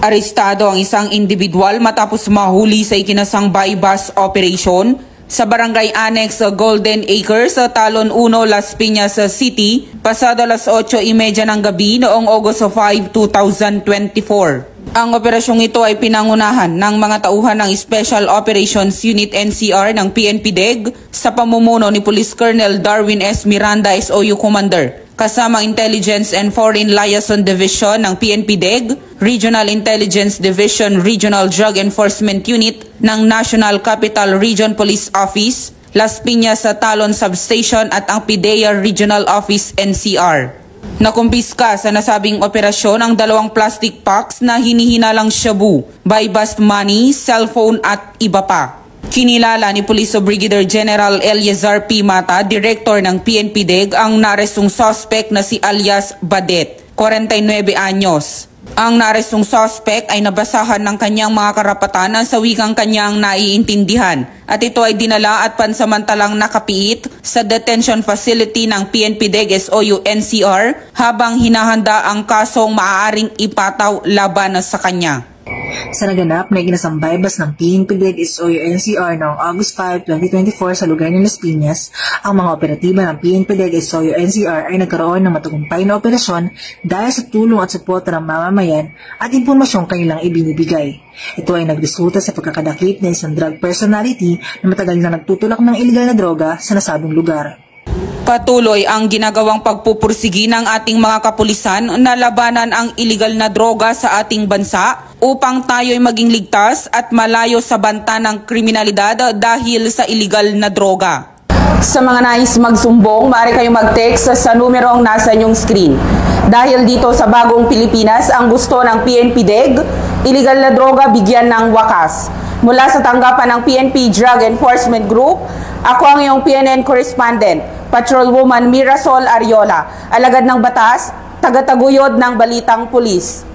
Arestado ang isang individual matapos mahuli sa ikinasang buy-bus operation sa Barangay Annex Golden Acres sa Talon 1, Las Piñas City pasado alas 8:30 ng gabi noong August 5, 2024. Ang operasyong ito ay pinangunahan ng mga tauhan ng Special Operations Unit NCR ng PNP DEG sa pamumuno ni Police Colonel Darwin S. Miranda SOU Commander, kasamang Intelligence and Foreign Liaison Division ng PNP DEG, Regional Intelligence Division Regional Drug Enforcement Unit ng National Capital Region Police Office, Las Piñas sa Talon Substation at ang PIDEA Regional Office NCR. Nakumpiska sa nasabing operasyon ang 2 plastic packs na hinihinalang shabu, buy-bust money, cellphone at iba pa. Kinilala ni Police Brigadier General Eliazar P. Mata, Director ng PNP DEG, ang narestong suspect na si alias Badet, 49 anyos. Ang narestong suspect ay nabasahan ng kanyang mga karapatan sa wikang kanyang naiintindihan at ito ay dinala at pansamantalang nakapiit sa detention facility ng PNP DEG SOU NCR habang hinahanda ang kasong maaaring ipataw laban sa kanya. Sa naganap na ikinasang buy-bust ng PNP DEG SOU NCR noong August 5, 2024 sa lugar ng Las Piñas, ang mga operatiba ng PNP DEG SOU NCR ay nagkaroon ng matagumpay na operasyon dahil sa tulong at suporta ng mamamayan at impormasyong kanilang ibinibigay. Ito ay nagresulta sa pagkakadakip ng isang drug personality na matagal na nagtutulak ng iligal na droga sa nasabing lugar. Patuloy ang ginagawang pagpupursigi ng ating mga kapulisan na labanan ang iligal na droga sa ating bansa upang tayo'y maging ligtas at malayo sa banta ng kriminalidad dahil sa iligal na droga. Sa mga nais magsumbong, maaari kayong mag-text sa numerong nasa inyong screen. Dahil dito sa bagong Pilipinas, ang gusto ng PNP DEG, iligal na droga bigyan ng wakas. Mula sa tanggapan ng PNP Drug Enforcement Group, ako ang iyong PNN correspondent, Patrolwoman Mirasol Ariola, alagad ng batas, tagataguyod ng Balitang Pulis.